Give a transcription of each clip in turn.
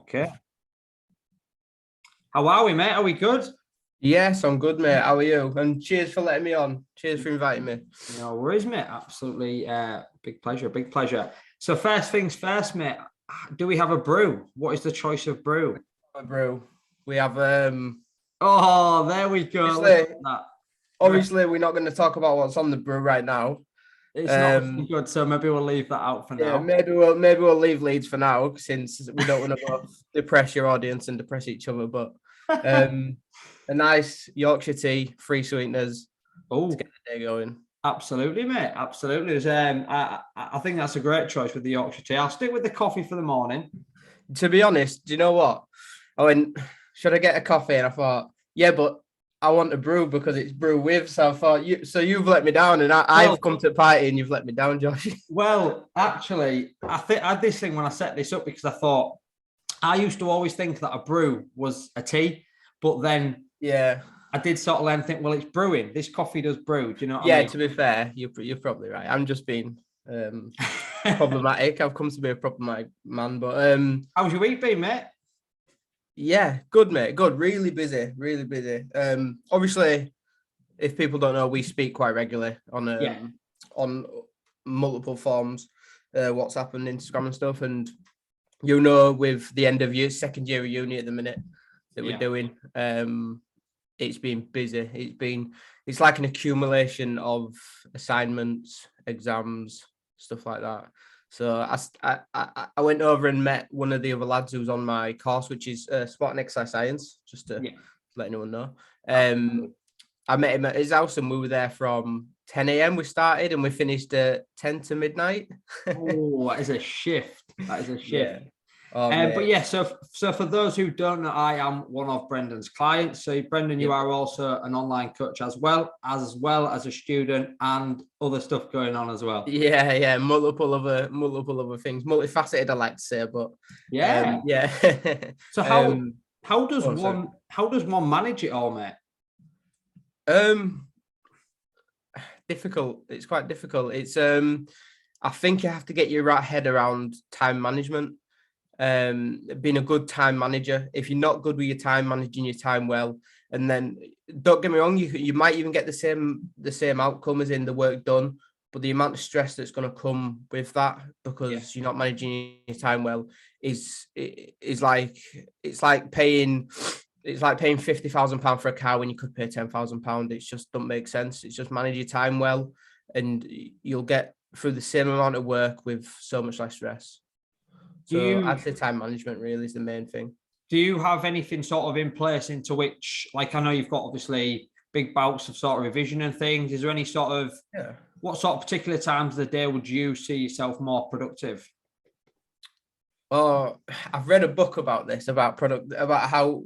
Okay. How are we, mate? Are we good? Yes, I'm good, mate. How are you? And cheers for letting me on. Cheers for inviting me. No worries, mate. Absolutely. Big pleasure. Big pleasure. So first things first, mate. Do we have a brew? What is the choice of brew? A brew. We have Oh, there we go. obviously, That. obviously we're not going to talk about what's on the brew right now. It's not looking good, so maybe we'll leave that out for Yeah, now. maybe we'll leave Leeds for now since we don't want to both depress your audience and depress each other. But a nice Yorkshire tea, free sweeteners Oh, to get the day going. absolutely, mate. Absolutely. I think that's a great choice with the Yorkshire tea. I'll stick with the coffee for the morning. To be honest, do you know what? I went, should I get a coffee? And I thought, yeah, but I want a brew because it's brew with. So I thought, you've let me down, and I've come to the party and you've let me down, Josh. Well, actually, I had this thing when I set this up because I thought I used to always think that a brew was a tea, but then Yeah, I did sort of then think, well, it's brewing. This coffee does brew. Do you know what I yeah. mean? To be fair, you're probably right. I'm just being problematic. I've come to be a problematic man, but How's your week been, mate? yeah, good, mate. Good. Really busy. Really busy. Obviously, if people don't know, we speak quite regularly on multiple forms, WhatsApp and Instagram and stuff. And with the end of year, second year of uni at the minute that we're doing, it's been busy. It's like an accumulation of assignments, exams, stuff like that. So I went over and met one of the other lads who was on my course, which is sport and exercise science, just to let anyone know. I met him at his house and we were there from 10 a.m. We started and we finished at 10 to midnight. Oh, that is a shift. That is a shift. Yeah. Oh, but yeah, so for those who don't know, I am one of Brendan's clients. So Brendan, you are also an online coach as well as a student and other stuff going on as well. Yeah, multiple other things, multifaceted. I like to say, but yeah. So how does one manage it all, mate? Difficult. It's quite difficult. It's I think you have to get your head around time management. Being a good time manager. If you're not good with your time, managing your time well, and then don't get me wrong, you might even get the same outcome as in the work done, but the amount of stress that's going to come with that because you're not managing your time well is like paying £50,000 for a car when you could pay £10,000. It just don't make sense. It's just manage your time well, and you'll get through the same amount of work with so much less stress. So I'd say time management really is the main thing. Do you have anything sort of in place into which, like, I know you've got obviously big bouts of sort of revision and things. Is there any sort of, what sort of particular times of the day would you see yourself more productive? Oh, I've read a book about this, about how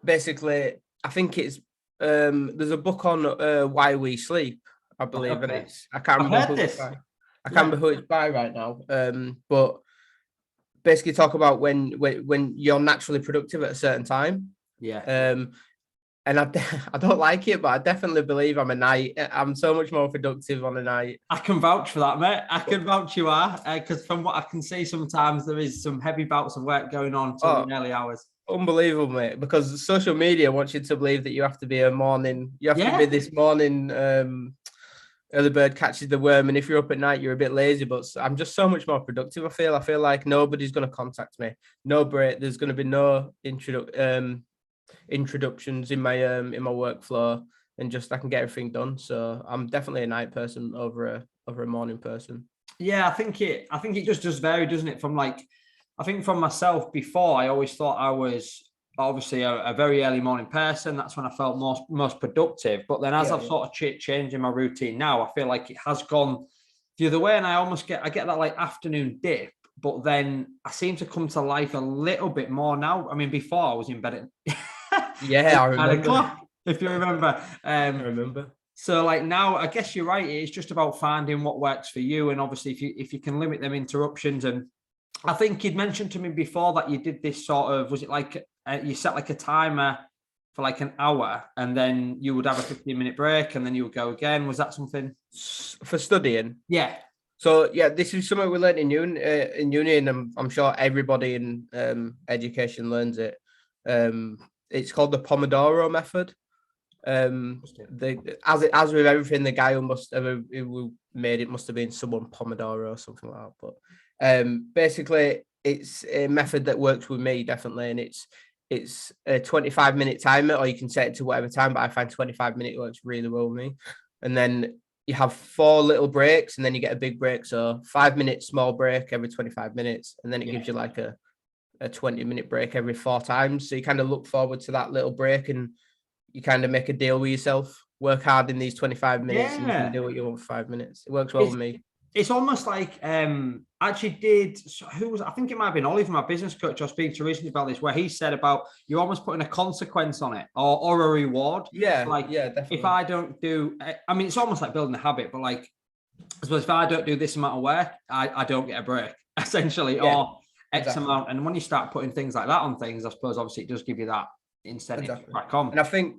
basically, I think it's, there's a book on why we sleep, I believe, and it's, I can't remember who it's by. I can't remember who it's by right now. But basically talk about when you're naturally productive at a certain time. And I don't like it, but I definitely believe I'm so much more productive on a night. I can vouch for that, mate. I can vouch you are, because from what I can see, sometimes there is some heavy bouts of work going on till the early hours. Unbelievable, mate, because social media wants you to believe that you have to be to be this morning early bird catches the worm, and if you're up at night, you're a bit lazy. But I'm just so much more productive. I feel like nobody's going to contact me. No break. There's going to be no introductions in my workflow, and just I can get everything done. So I'm definitely a night person over a morning person. Yeah, I think it just does vary, doesn't it? From like, I think from myself before, I always thought I was obviously a very early morning person. That's when I felt most productive. But then as I've sort of changing my routine now, I feel like it has gone the other way, and I get that like afternoon dip. But then I seem to come to life a little bit more now. I mean, before I was in bed at I remember. If you remember. I remember. So like now, I guess you're right. It's just about finding what works for you, and obviously if you can limit them interruptions. And I think you'd mentioned to me before that you did this sort of, was it like you set like a timer for like an hour, and then you would have a 15-minute break, and then you would go again? Was that something for studying? Yeah. So yeah, this is something we learned in uni, and I'm sure everybody in education learns it. It's called the Pomodoro Method. As with everything, the guy who made it must have been someone Pomodoro or something like that. But basically, it's a method that works with me definitely, and it's a 25-minute timer, or you can set it to whatever time. But I find 25-minute works really well with me, and then you have 4 little breaks, and then you get a big break. So 5-minute small break every 25 minutes, and then it gives you like a 20-minute break every 4 times. So you kind of look forward to that little break, and you kind of make a deal with yourself. Work hard in these 25 minutes, and you can do what you want for 5 minutes. It works well with me. It's almost like actually did who was I think it might have been Oliver, my business coach. I was speaking to recently about this, where he said about you almost putting a consequence on it or a reward. Yeah, like yeah, definitely. If I don't do, I mean, it's almost like building a habit, but like I suppose if I don't do this amount of work, I don't get a break essentially, or X amount. And when you start putting things like that on things, I suppose obviously it does give you that incentive to crack on. And I think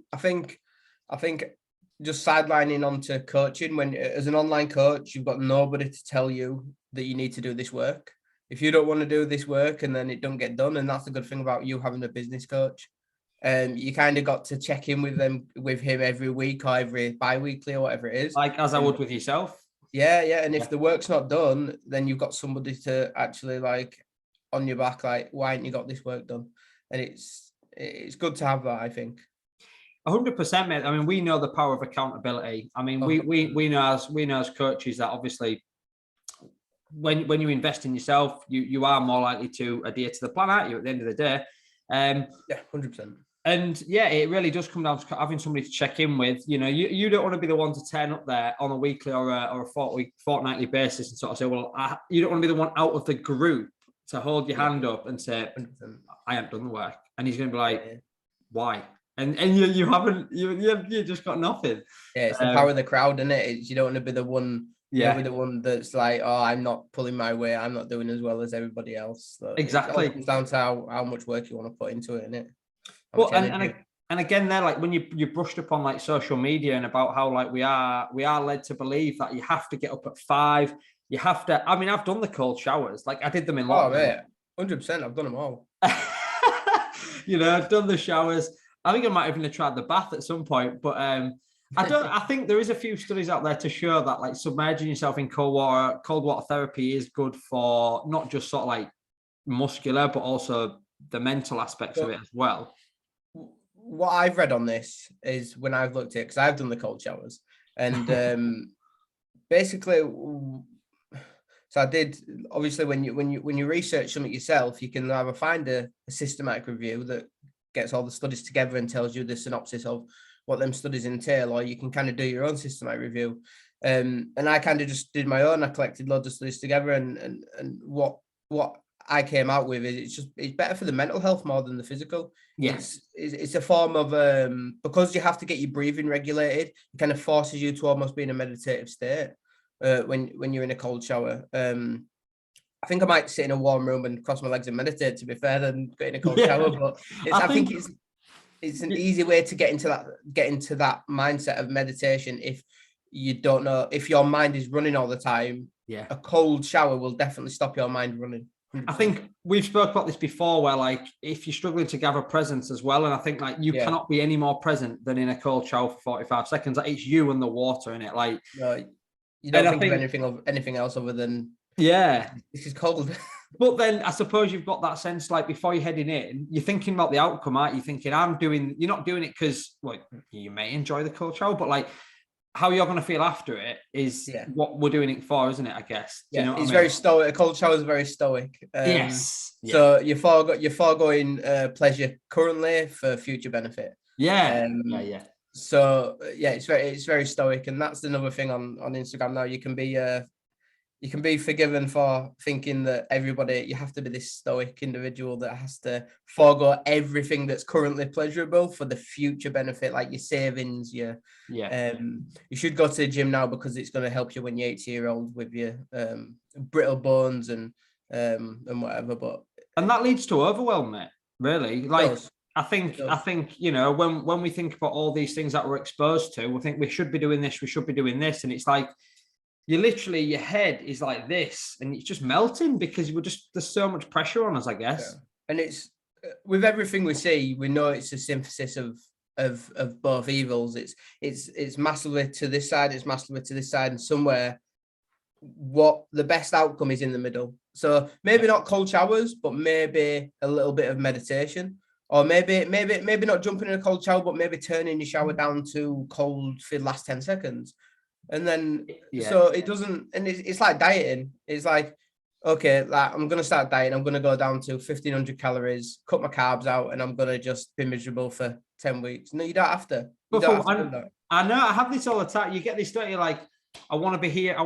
just sidelining onto coaching, when as an online coach, you've got nobody to tell you that you need to do this work. If you don't want to do this work and then it don't get done, and that's the good thing about you having a business coach. You kind of got to check in with him every week or every bi-weekly or whatever it is. Like as I would with yourself. Yeah. And if the work's not done, then you've got somebody to actually like on your back, like, why ain't you got this work done? And it's good to have that, I think. 100%, mate. I mean, we know the power of accountability. I mean, we know as coaches that obviously when you invest in yourself, you are more likely to adhere to the plan, aren't you, at the end of the day? Yeah, 100%. And yeah, it really does come down to having somebody to check in with. You know, you don't want to be the one to turn up there on a weekly or a fortnightly basis and sort of say, well, you don't want to be the one out of the group to hold your hand up and say, 100%. I haven't done the work. And he's going to be like, why? And you haven't, you just got nothing. Yeah, it's the power of the crowd, isn't it? You don't want to be the one. Yeah, be the one that's like, oh, I'm not pulling my weight. I'm not doing as well as everybody else. So exactly. It comes down to how much work you want to put into it, innit? Well, and again, there, like when you brushed up on like social media and about how like we are led to believe that you have to get up at 5. You have to. I mean, I've done the cold showers. Like I did them in lockdown. 100%. I've done them all. You know, I've done the showers. I think I might even have tried the bath at some point, but I think there is a few studies out there to show that like submerging yourself in cold water therapy is good for not just sort of like muscular, but also the mental aspects of it as well. What I've read on this is when I've looked at it, because I've done the cold showers, and basically, so I did. Obviously, when you research something yourself, you can either find a systematic review that gets all the studies together and tells you the synopsis of what them studies entail, or you can kind of do your own systematic review. And I kind of just did my own. I collected loads of studies together, and what I came out with is it's better for the mental health more than the physical. Yes, it's a form of because you have to get your breathing regulated. It kind of forces you to almost be in a meditative state when you're in a cold shower. I think I might sit in a warm room and cross my legs and meditate, to be fair, than get in a cold shower. But I think it's an easy way to get into that mindset of meditation. If you don't know, if your mind is running all the time, a cold shower will definitely stop your mind running. 100%. I think we've spoke about this before, where like if you're struggling to gather presence as well, and I think like you cannot be any more present than in a cold shower for 45 seconds. Like it's you and the water in it. Like you don't think of anything else other than this is cold. But then I suppose you've got that sense, like before you're heading in, you're thinking about the outcome, aren't you? Thinking you're not doing it because you may enjoy the cold shower, but like how you're going to feel after it is what we're doing it for, isn't it? I guess. Do you know it's very stoic. A cold shower is very stoic. Yes. So you're foregoing pleasure currently for future benefit. Yeah. So it's very stoic, and that's another thing on Instagram now. You can be forgiven for thinking that you have to be this stoic individual that has to forego everything that's currently pleasurable for the future benefit, like your savings. You should go to the gym now because it's going to help you when you're 80-year-old with your brittle bones and whatever. And that leads to overwhelm, mate. Really, like I think you know when we think about all these things that we're exposed to, we think we should be doing this, and it's like you literally, your head is like this and it's just melting because there's so much pressure on us, I guess. Yeah. And it's with everything we see, we know it's a synthesis of both evils. It's massively to this side, it's massively to this side, and somewhere what the best outcome is in the middle. So maybe not cold showers, but maybe a little bit of meditation, or maybe not jumping in a cold shower, but maybe turning your shower down to cold for the last 10 seconds. And then, so it doesn't, and it's like dieting. It's like, okay, like I'm going to start dieting. I'm going to go down to 1,500 calories, cut my carbs out, and I'm going to just be miserable for 10 weeks. No, you don't have to. You don't have to do that. I know, I have this all the time. You get this, don't you? Like, I want to be here.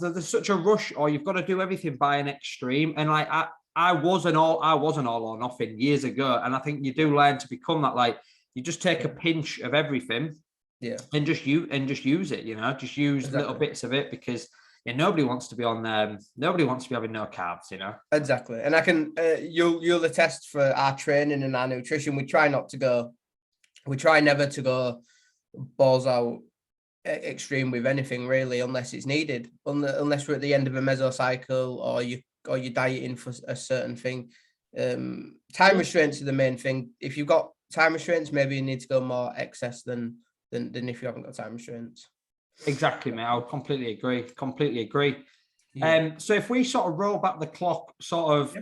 There's such a rush, or you've got to do everything by an extreme. And like, I was an all or nothing years ago. And I think you do learn to become that. Like, you just take a pinch of everything. Yeah. And just use it, just use little bits of it, because nobody wants to be nobody wants to be having no carbs, Exactly. And I can you'll attest for our training and our nutrition, we try never to go balls out extreme with anything really, unless it's needed, unless we're at the end of a mesocycle, or you're dieting for a certain thing. Time restraints are the main thing. If you've got time restraints, maybe you need to go more excess than if you haven't got time restraints. Exactly, mate. I would completely agree. Yeah. So if we sort of roll back the clock, sort of,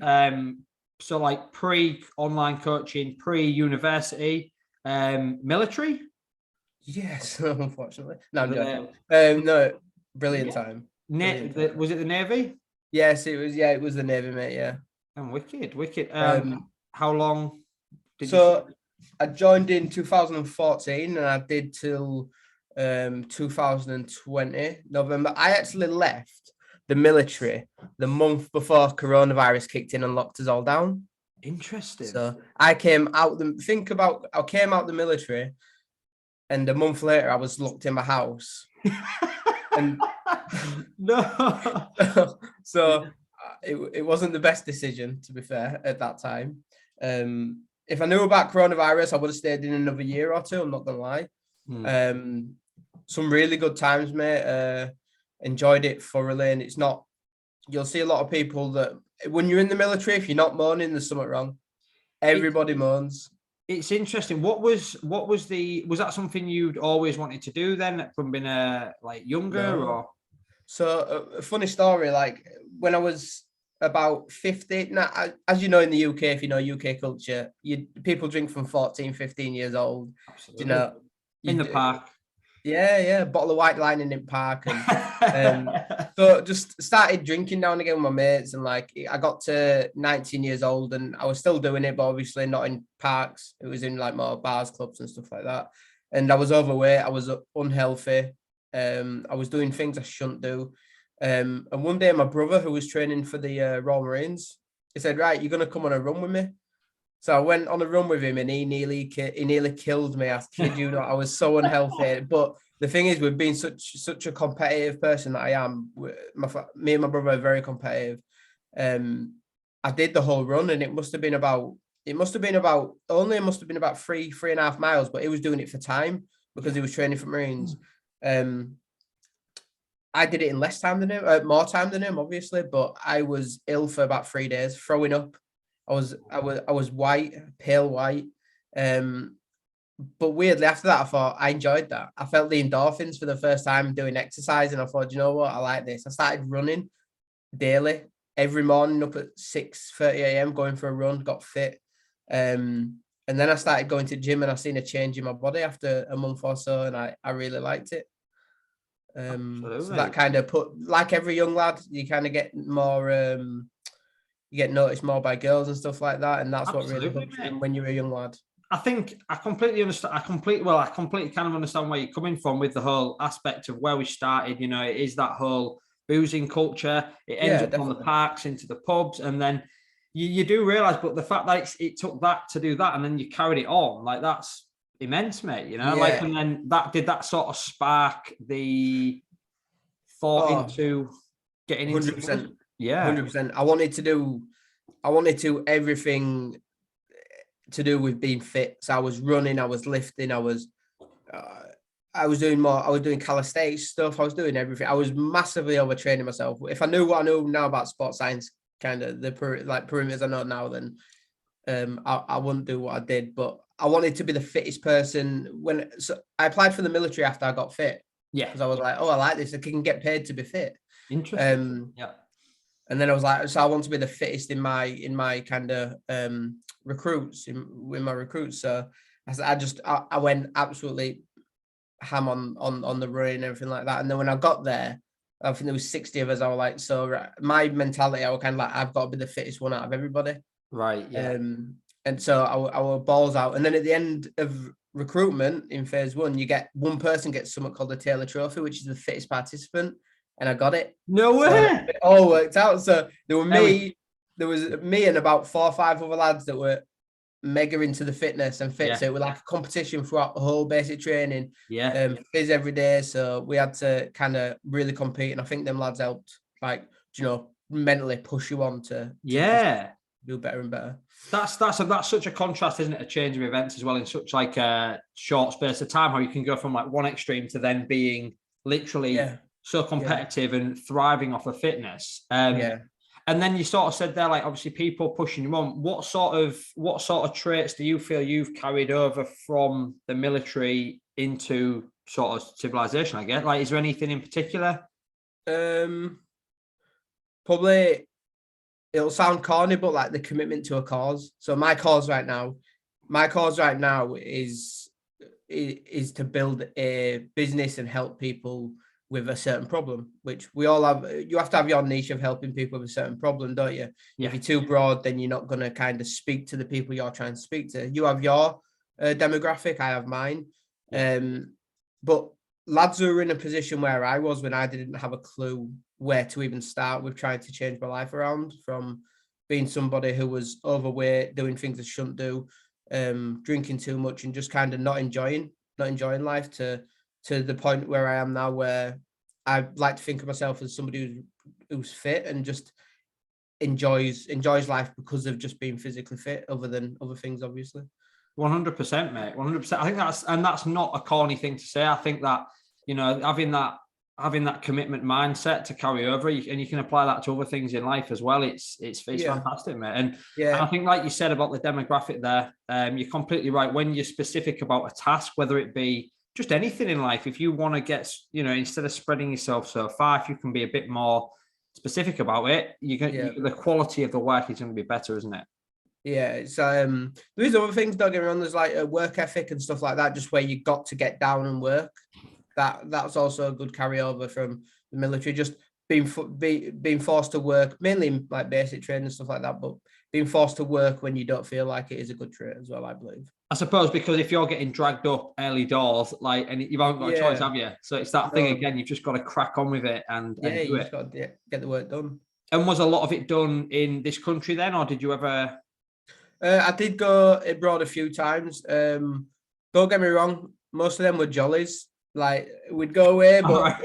so like pre-online coaching, pre-university, military. Yes, unfortunately. No, I'm joking. No, brilliant time. Was it the Navy? Yes, it was. Yeah, it was the Navy, mate. Yeah. And wicked. How long did you? I joined in 2014 and I did till 2020 November. I actually left the military the month before coronavirus kicked in and locked us all down. Interesting. So I came out the military, and a month later I was locked in my house. And no. So it wasn't the best decision, to be fair, at that time. If I knew about coronavirus, I would have stayed in another year or two. I'm not gonna lie. Some really good times, mate. Enjoyed it thoroughly, and you'll see a lot of people that when you're in the military, if you're not moaning, there's something wrong. Everybody moans. It's interesting. Was that something you'd always wanted to do then, from being younger? Or so a funny story. Like when I was about 50, now, as you know, in the UK, if you know UK culture, people drink from 14, 15 years old. Absolutely. In the park. Yeah, bottle of white lightning in park, and so just started drinking now and again with my mates, and like I got to 19 years old and I was still doing it, but obviously not in parks. It was in like more bars, clubs and stuff like that. And I was overweight, I was unhealthy, I was doing things I shouldn't do. And one day my brother, who was training for the Royal Marines, he said, right, you're going to come on a run with me. So I went on a run with him and he nearly killed me. I kid you not, I was so unhealthy. But the thing is, with being such a competitive person that I am, me and my brother are very competitive. I did the whole run, and it must have been about 3.5 miles, but he was doing it for time because he was training for Marines. I did it in less time than him, more time than him, obviously, but I was ill for about 3 days, throwing up. I was white, pale white. But weirdly, after that, I thought I enjoyed that. I felt the endorphins for the first time doing exercise, and I thought, you know what, I like this. I started running daily, every morning up at 6:30 a.m, going for a run, got fit. And then I started going to gym, and I seen a change in my body after a month or so, and I really liked it. So that kind of like every young lad, you kind of get more, you get noticed more by girls and stuff like that, and that's what really hooks you when you're a young lad. I think I completely understand. I completely kind of understand where you're coming from with the whole aspect of where we started. It is that whole boozing culture. It ends up on the parks, into the pubs, and then you do realize, but the fact that it took that to do that, and then you carried it on, like that's immense, mate. And then that sort of spark the thought into getting 100%. Yeah, 100%. I wanted to everything to do with being fit. So I was running, I was lifting, I was I was doing calisthenics stuff. I was doing everything. I was massively overtraining myself. If I knew what I know now about sports science, kind of the perimeters I know now, then I wouldn't do what I did. But I wanted to be the fittest person. So I applied for the military after I got fit. Yeah. Because I was like, oh, I like this. I can get paid to be fit. Interesting. Yeah. And then I was like, so I want to be the fittest in my kind of recruits, with my recruits. So I went absolutely ham on the run and everything like that. And then when I got there, I think there was 60 of us. I was like, so my mentality, I was kind of like, I've got to be the fittest one out of everybody. Right. Yeah. And so I were balls out. And then at the end of recruitment in phase 1, you get one person gets something called the Taylor Trophy, which is the fittest participant. And I got it. No way. So it all worked out. So there was me and about 4 or 5 other lads that were mega into the fitness and fit. So it was like a competition throughout the whole basic training. Phys every day. So we had to kind of really compete. And I think them lads helped, like, mentally push you on to do better and better. That's such a contrast, isn't it? A change of events as well in such like a short space of time, how you can go from like one extreme to then being literally so competitive and thriving off of fitness. And then you sort of said there, like, obviously people pushing you on. What sort of traits do you feel you've carried over from the military into sort of civilization, I guess? Like, is there anything in particular? Probably, it'll sound corny, but like the commitment to a cause. So my cause right now is to build a business and help people with a certain problem, which we all have. You have to have your niche of helping people with a certain problem, don't you? If you're too broad, then you're not going to kind of speak to the people you're trying to speak to. You have your demographic, I have mine. But lads who are in a position where I was when I didn't have a clue where to even start with trying to change my life around, from being somebody who was overweight, doing things I shouldn't do, drinking too much, and just kind of not enjoying life, to the point where I am now, where I like to think of myself as somebody who's fit and just enjoys life because of just being physically fit, other than other things, obviously. 100%, mate. 100%. I think that's not a corny thing to say. I think that, having that commitment mindset to carry over, and you can apply that to other things in life as well. It's fantastic, mate. And I think, like you said about the demographic there, you're completely right. When you're specific about a task, whether it be just anything in life, if you want to get, instead of spreading yourself so far, if you can be a bit more specific about it, the quality of the work is going to be better, isn't it? Yeah, it's there is other things, don't get me wrong. There's like a work ethic and stuff like that, just where you got to get down and work. That's also a good carryover from the military. Just being forced to work, mainly like basic training and stuff like that, but being forced to work when you don't feel like it is a good trait as well, I believe. I suppose, because if you're getting dragged up early doors, like, and you haven't got a choice, have you? So it's that thing again. You've just got to crack on with it and do it. Just got to get the work done. And was a lot of it done in this country then, or did you ever? I did go abroad a few times. Don't get me wrong, most of them were jollies. Like, we'd go away, but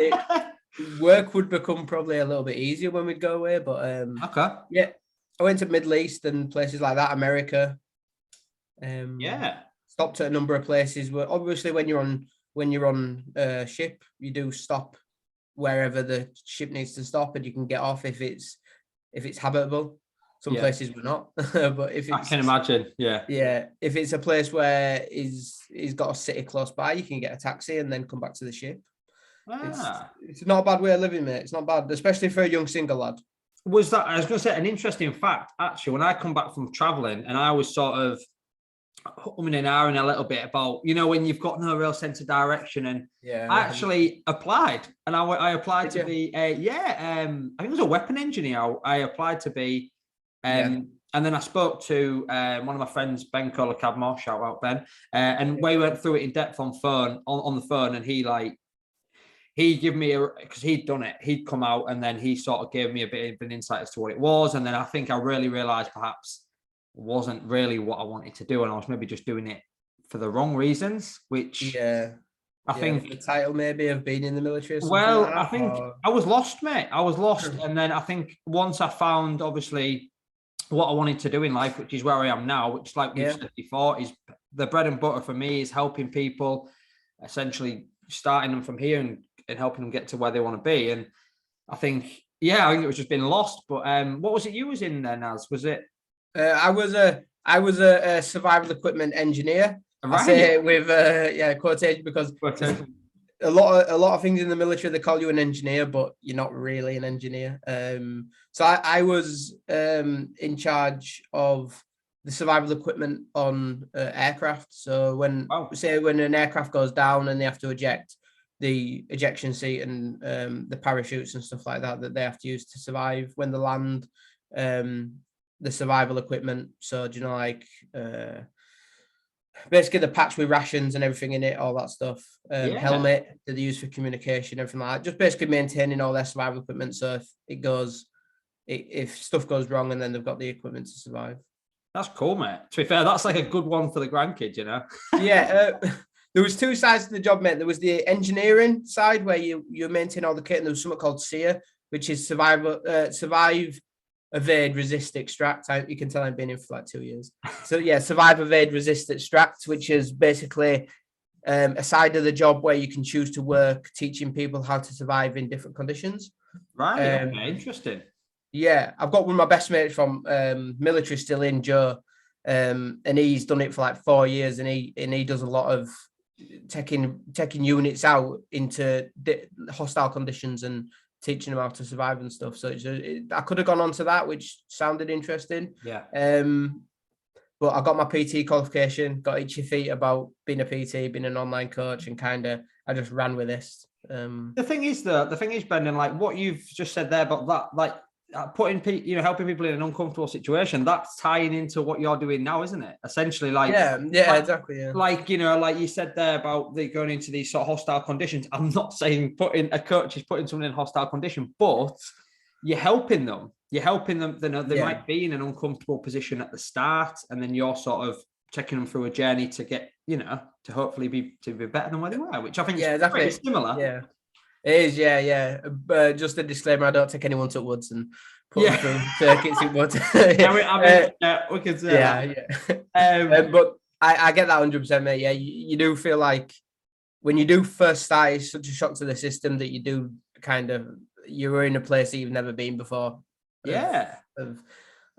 work would become probably a little bit easier when we'd go away. But I went to Middle East and places like that, America. Stopped at a number of places. Where obviously when you're on a ship, you do stop wherever the ship needs to stop, and you can get off if it's habitable. Some places were not, but if it's, I can imagine, if it's a place where he's got a city close by, you can get a taxi and then come back to the ship. It's not a bad way of living, mate. It's not bad, especially for a young single lad. I was going to say an interesting fact, actually, when I come back from traveling, and I was sort of humming and ahhing a little bit about, when you've got no real sense of direction, and I actually applied, and I applied to be I think it was a weapon engineer. I applied to be. And then I spoke to one of my friends, Ben Colacabmore, shout out Ben, and we went through it in depth on the phone, and he gave me because he'd done it, he'd come out, and then he sort of gave me a bit of an insight as to what it was, and then I think I really realised perhaps it wasn't really what I wanted to do, and I was maybe just doing it for the wrong reasons, which I think the title maybe of being in the military. I think I was lost, mate. I was lost, and then I think once I found, obviously, what I wanted to do in life, which is where I am now, which, like we've said before, is the bread and butter for me, is helping people essentially starting them from here and helping them get to where they want to be. And I think it was just been lost. But what was it you was in then? As was it? I was a survival equipment engineer. Right. I say it with quotation, because a lot of things in the military, they call you an engineer, but you're not really an engineer. So I was in charge of the survival equipment on aircraft. So when an aircraft goes down and they have to eject, the ejection seat and the parachutes and stuff like that they have to use to survive when they land, the survival equipment. So basically the patch with rations and everything in it, all that stuff. Helmet that they use for communication, everything like that. Just basically maintaining all their survival equipment. So if stuff goes wrong, and then they've got the equipment to survive. That's cool, mate. To be fair, that's like a good one for the grandkids, you know? Yeah. There was two sides to the job, mate. There was the engineering side where you maintain all the kit, and there was something called SEER, which is survive, evade, resist, extract. You can tell I've been in for like 2 years. So yeah, survive, evade, resist, extract, which is basically a side of the job where you can choose to work teaching people how to survive in different conditions. Right. Okay. Interesting. Yeah, I've got one of my best mates from military still in, Joe, and he's done it for like 4 years, and he does a lot of taking units out into hostile conditions and teaching them how to survive and stuff. So I could have gone on to that, which sounded interesting. Yeah. But I got my PT qualification, got itchy feet about being a PT, being an online coach, and I just ran with this. The thing is, Brendan, like what you've just said there about that, like helping people in an uncomfortable situation, that's tying into what you're doing now, isn't it? Essentially, exactly. Yeah. Like you said there about going into these sort of hostile conditions. I'm not saying a coach is putting someone in a hostile condition, but you're helping them. They might be in an uncomfortable position at the start, and then you're sort of taking them through a journey to get, to hopefully be better than where they were, which I think is pretty similar. Yeah. It is, yeah. Just a disclaimer: I don't take anyone to woods and put them through circuits in wood. We can say that. But I get that 100%, mate. Yeah, you do feel like when you do first start, it's such a shock to the system that you do you're in a place that you've never been before. Yeah.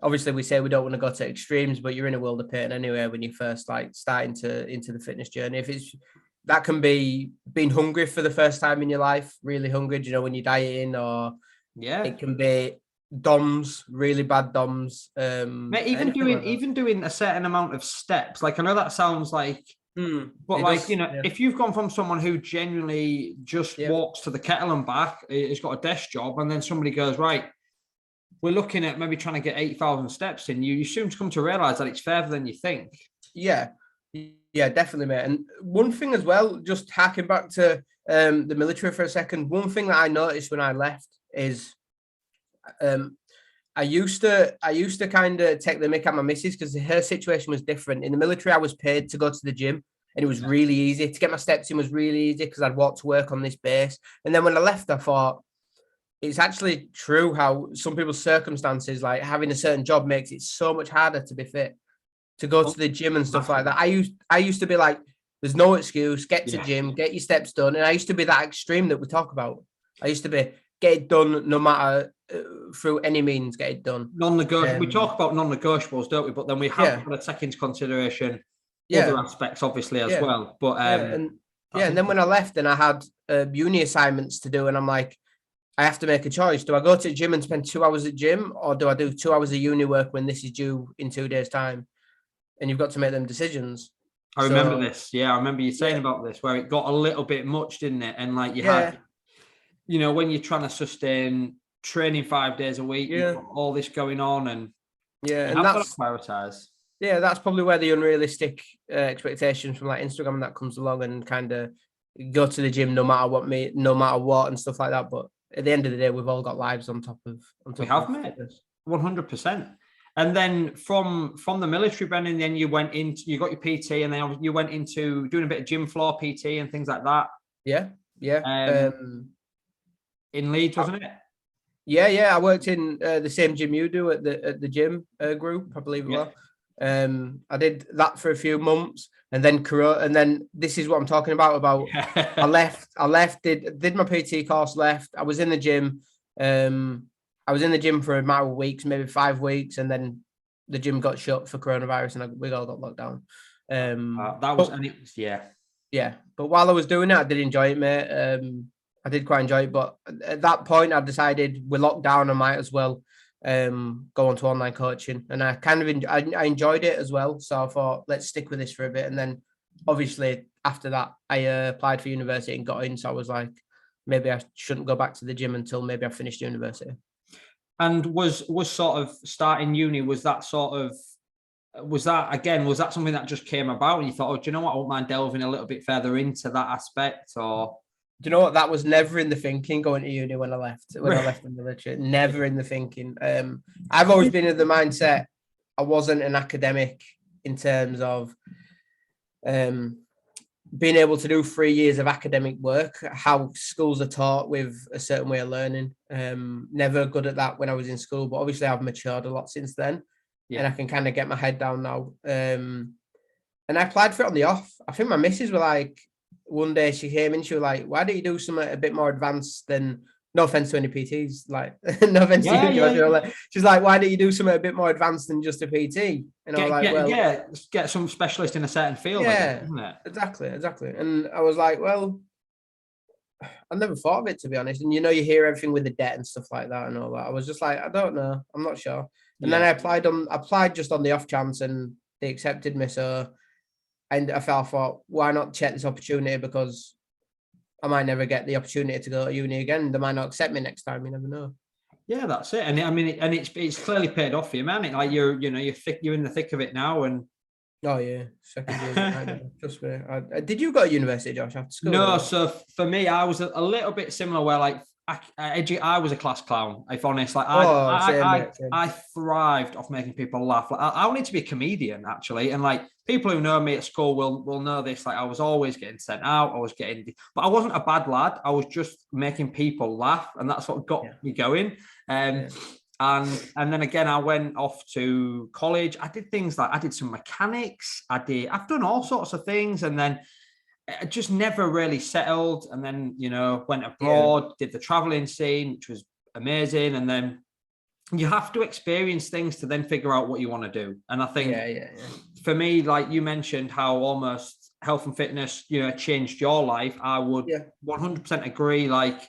Obviously, we say we don't want to go to extremes, but you're in a world of pain anyway when you first start into the fitness journey. That can be being hungry for the first time in your life, really hungry, when you're dieting, or it can be DOMs, really bad DOMs. Mate, even doing a certain amount of steps. Like, I know that sounds like, but if you've gone from someone who genuinely just walks to the kettle and back, has got a desk job, and then somebody goes, right, we're looking at maybe trying to get 8,000 steps in, you soon come to realize that it's further than you think. Yeah, definitely, mate. And one thing as well, just harking back to the military for a second, one thing that I noticed when I left is I used to kind of take the mick at my missus because her situation was different. In the military, I was paid to go to the gym, and it was really easy. To get my steps in was really easy because I'd walk to work on this base. And then when I left, I thought, it's actually true how some people's circumstances, like having a certain job, makes it so much harder to be fit, to go to the gym and stuff like that. I used to be like, there's no excuse, get to gym, get your steps done. And I used to be that extreme that we talk about. I used to be, get it done no matter, through any means, get it done. Non-negotiable. We talk about non-negotiables, don't we? But then we have to take into consideration other aspects, obviously, as well. But and then when I left, and I had uni assignments to do, and I'm like, I have to make a choice. Do I go to the gym and spend 2 hours at gym, or do I do 2 hours of uni work when this is due in 2 days' time? And you've got to make them decisions. I remember this. Yeah, I remember you saying about this, where it got a little bit much, didn't it? And like you had, when you're trying to sustain training 5 days a week, you've got all this going on, and and that's prioritize. Yeah, that's probably where the unrealistic expectations from like Instagram and that comes along, and kind of go to the gym no matter what and stuff like that. But at the end of the day, we've all got lives on top of. We have, mate. 100%. And then from the military, Brendan, then you got your PT, and then you went into doing a bit of gym floor PT and things like that. Yeah. In Leeds, wasn't it? Yeah. I worked in the same gym you do at the gym group, I believe it was. I did that for a few months. and then this is what I'm talking about. I left, did my PT course, left. I was in the gym. I was in the gym for a matter of weeks, maybe 5 weeks, and then the gym got shut for coronavirus, and we all got locked down. Yeah. But while I was doing it, I did enjoy it, mate. I did quite enjoy it. But at that point, I decided we're locked down. I might as well go on to online coaching, and I kind of I enjoyed it as well. So I thought, let's stick with this for a bit. And then, obviously, after that, I applied for university and got in. So I was like, maybe I shouldn't go back to the gym until maybe I finished university. And was sort of starting uni, was that something that just came about and you thought, oh, do you know what, I won't mind delving a little bit further into that aspect? Or do you know what, that was never in the thinking going to uni when I left the military. Never in the thinking. I've always been in the mindset I wasn't an academic in terms of being able to do 3 years of academic work, how schools are taught with a certain way of learning. Never good at that when I was in school, but obviously I've matured a lot since then. And I can kind of get my head down now. And I applied for it on the off. I think my missus were like, one day she came in, she was like, why don't you do something a bit more advanced than, no offense to any PTs, like, no offense to you, George. Like, she's like, why don't you do something a bit more advanced than just a PT? And I was like, get some specialist in a certain field, yeah, isn't it? Exactly. And I was like, well, I never thought of it, to be honest. And you hear everything with the debt and stuff like that and all that. I was just like, I don't know, I'm not sure. And then I applied just on the off chance, and they accepted me. So, and I thought, why not check this opportunity, because I might never get the opportunity to go to uni again. They might not accept me next time. You never know. Yeah, that's it. And I mean, it's clearly paid off for you, man. Like you're in the thick of it now. And oh yeah, second year. Trust me. Did you go to university, Josh, after school? No, so for me, I was a little bit similar. Where like I was a class clown, if honest. Like I thrived off making people laugh. Like I wanted to be a comedian, actually, and like people who know me at school will know this. Like I was always getting sent out. But I wasn't a bad lad. I was just making people laugh, and that's what got me going. And then again, I went off to college. I did things like I did some mechanics. I've done all sorts of things, and then I just never really settled. And then, went abroad, did the traveling scene, which was amazing. And then you have to experience things to then figure out what you want to do. And I think for me, like you mentioned, how almost health and fitness, changed your life. I would 100% agree. Like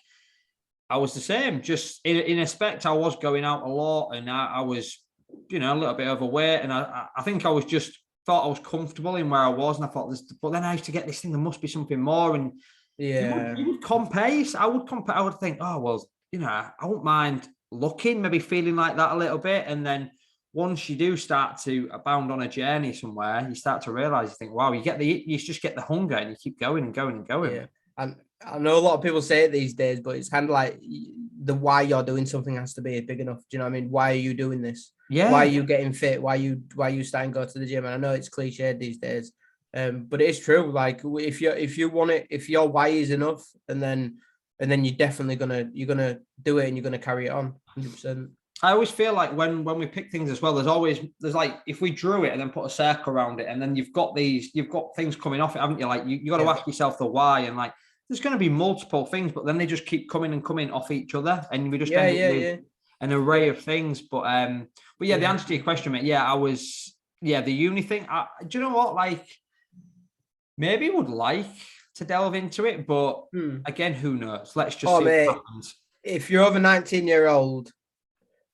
I was the same, just in respect, I was going out a lot, and I was, a little bit overweight. And I think I was just, thought I was comfortable in where I was, and I thought but then I used to get this thing, there must be something more. And you would compare. I would think, oh well, I wouldn't mind looking, maybe feeling like that a little bit. And then once you do start to abound on a journey somewhere, you start to realize, you think, wow, you just get the hunger, and you keep going and going and going. Yeah. And I know a lot of people say it these days, but it's kind of like the why you're doing something has to be big enough. Do you know what I mean? Why are you doing this? Yeah. Why are you getting fit? Why you starting to go to the gym? And I know it's cliched these days, but it is true. Like if you want it, if your why is enough, and then you're definitely you're gonna do it, and you're gonna carry it on 100%. I always feel like when we pick things as well, there's like, if we drew it and then put a circle around it, and then you've got things coming off it, haven't you? Like you got to ask yourself the why, and like there's going to be multiple things, but then they just keep coming and coming off each other, and we just end up with an array of things. But the answer to your question, mate, I was the uni thing. Do you know what? Like maybe would like to delve into it, but again, who knows? Let's just see what happens. If you're over 19-year-old,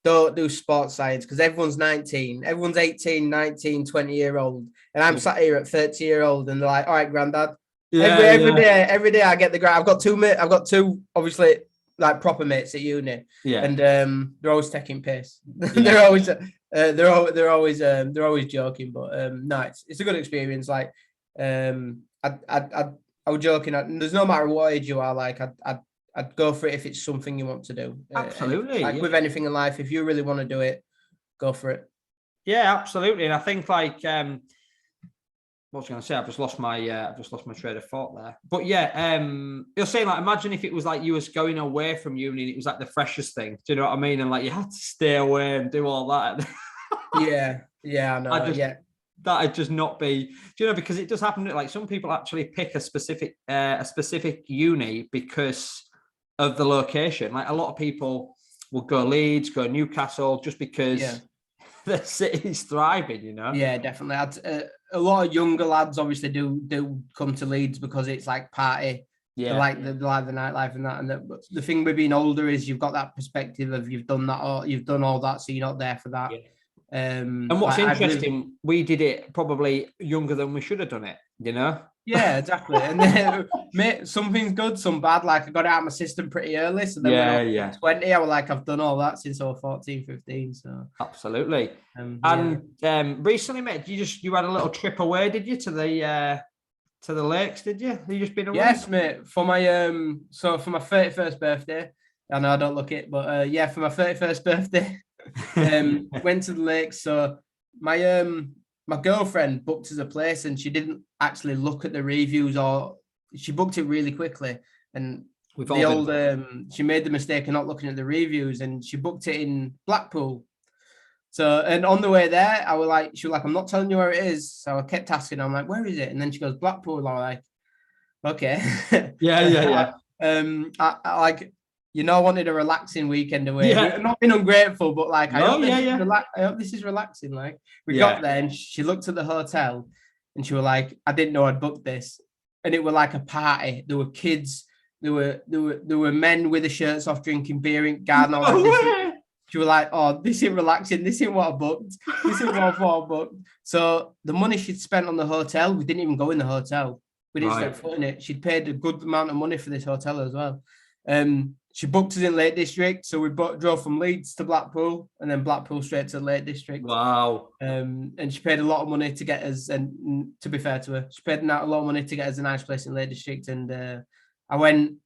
don't do sports science, because everyone's 19, everyone's 18, 19, 20-year-old. And I'm sat here at 30-year-old, and they're like, all right, granddad. Every day I get the grad. I've got two obviously like proper mates at uni. Yeah. And they're always taking piss. they're always joking, but no, it's a good experience. Like I was joking. There's no matter what age you are, like I'd go for it if it's something you want to do. Absolutely. Like with anything in life, if you really want to do it, go for it. Yeah, absolutely. And I think like what was I going to say? I've just lost my train of thought there. But you're saying like, imagine if it was like you was going away from uni and it was like the freshest thing. Do you know what I mean? And like you had to stay away and do all that. Yeah, I know. that'd just not be, because it does happen that like some people actually pick a specific uni because of the location. Like a lot of people will go Leeds, go Newcastle, just because the city's thriving, Yeah, definitely. A lot of younger lads obviously do come to Leeds because it's like party. Yeah, they like the nightlife and that. And the thing with being older is you've got that perspective of you've done all that, so you're not there for that. Yeah. And what's interesting, we did it probably younger than we should have done it, Yeah, exactly. And then, mate, something's good, some bad. Like I got it out of my system pretty early. So then when I was 20, I was like, I've done all that since I was 14, 15. So absolutely. Recently, mate, you had a little trip away, did you, to the lakes, did you? You just been away? Yes, mate. For my for my 31st birthday. I know I don't look it, but for my 31st birthday, went to the lakes. So my girlfriend booked us a place and she didn't actually look at the reviews, or she booked it really quickly. And she made the mistake of not looking at the reviews, and she booked it in Blackpool. So, and on the way there, she was like, I'm not telling you where it is. So I kept asking her, I'm like, where is it? And then she goes, Blackpool. I'm like, okay. Yeah. I wanted a relaxing weekend away. Yeah. Not being ungrateful, but like, I hope this is relaxing. Like, we got there and she looked at the hotel and she was like, I didn't know I'd booked this. And it was like a party. There were kids, there were men with the shirts off drinking beer in garden. She was like, oh, this ain't relaxing. This ain't what I booked. This ain't what I thought I booked. So the money she'd spent on the hotel, we didn't even go in the hotel. We didn't step foot in it. She'd paid a good amount of money for this hotel as well. She booked us in Lake District. So we drove from Leeds to Blackpool and then Blackpool straight to Lake District. Wow. And she paid a lot of money to get us, and to be fair to her, she paid a lot of money to get us a nice place in Lake District. And we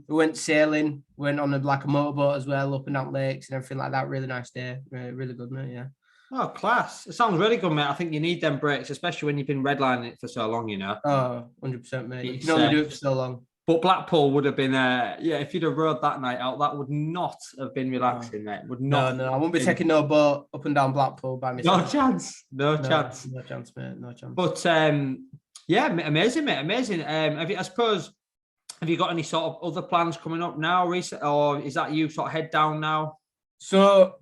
went sailing, went on a motorboat as well, up and down lakes and everything like that. Really nice day. Really good, mate. Yeah. Oh, class. It sounds really good, mate. I think you need them breaks, especially when you've been redlining it for so long, Oh, 100%, mate. You can only do it for so long. But Blackpool would have been, if you'd have rode that night out, that would not have been relaxing, mate. Would not. No, I wouldn't be taking no boat up and down Blackpool by myself. No chance, mate. No chance. But, amazing, mate. Amazing. Have you got any sort of other plans coming up now, or is that you sort of head down now? So,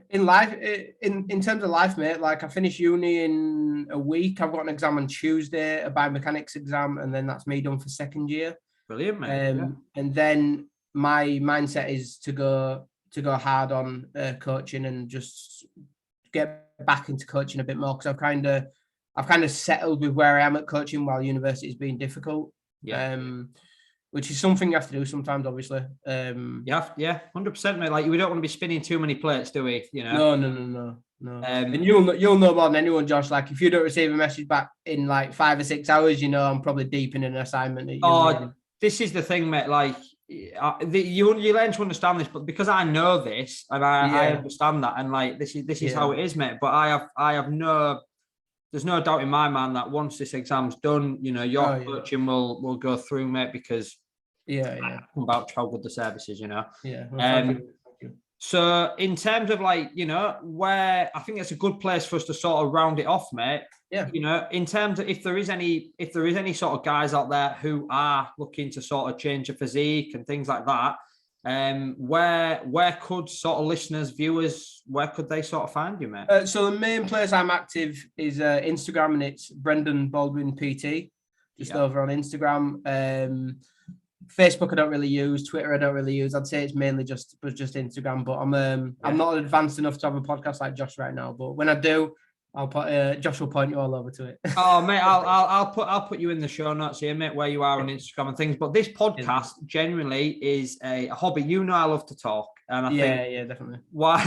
in life, in terms of life, mate, like I finish uni in a week. I've got an exam on Tuesday, a biomechanics exam, and then that's me done for second year. Brilliant, mate. And then my mindset is to go hard on coaching and just get back into coaching a bit more, because I've kind of settled with where I am at coaching while university has been difficult. Which is something you have to do sometimes, obviously. 100%, mate. Like, we don't want to be spinning too many plates, do we? No. And you'll know more than anyone, Josh. Like, if you don't receive a message back in like 5 or 6 hours, I'm probably deep in an assignment. This is the thing, mate. Like, you learn to understand this, but because I know this and I understand that, and like this is how it is, mate. But I have no. There's no doubt in my mind that once this exam's done, your coaching will go through, mate, because I can vouch how good the service is, Yeah. Well, thank you. So in terms of where I think it's a good place for us to sort of round it off, mate. Yeah. In terms of if there is any sort of guys out there who are looking to sort of change a physique and things like that, where could sort of listeners, viewers, where could they sort of find you, mate? So the main place I'm active is Instagram, and it's Brendan Baldwin PT, just over on Instagram. Facebook I don't really use, Twitter I don't really use. I'd say it's mainly just Instagram, but I'm not advanced enough to have a podcast like Josh right now. But when I do, I'll put Josh will point you all over to it. Oh, mate, I'll put you in the show notes here, mate, where you are on Instagram and things. But this podcast genuinely is a hobby. I love to talk, and I think definitely. Why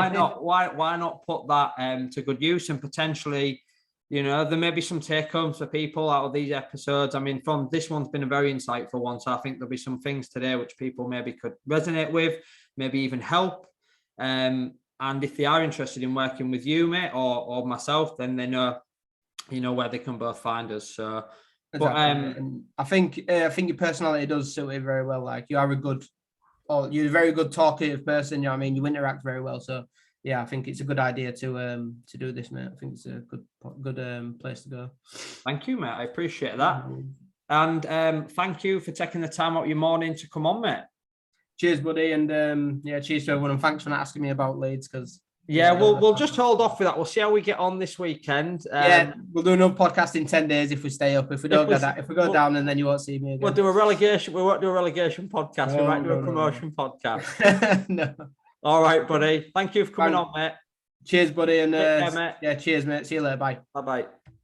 not put that to good use, and potentially, there may be some take homes for people out of these episodes. I mean, from this one's been a very insightful one, so I think there'll be some things today which people maybe could resonate with, maybe even help. And if they are interested in working with you, mate, or myself, then they know, where they can both find us. So, exactly. And I think your personality does suit it very well. Like, you're a very good talkative person. You know what I mean? You interact very well. So yeah, I think it's a good idea to do this, mate. I think it's a good place to go. Thank you, mate. I appreciate that. And thank you for taking the time out of your morning to come on, mate. Cheers, buddy, and cheers to everyone, and thanks for not asking me about Leeds, because we'll just hold off with that. We'll see how we get on this weekend. We'll do another podcast in 10 days if we stay up. If we don't if we go down, and then you won't see me again. We'll do a relegation. We won't do a relegation podcast. We might do a promotion podcast. No. All right, buddy. Thank you for coming on, mate. Cheers, buddy, and care, mate. cheers, mate. See you later. Bye. Bye.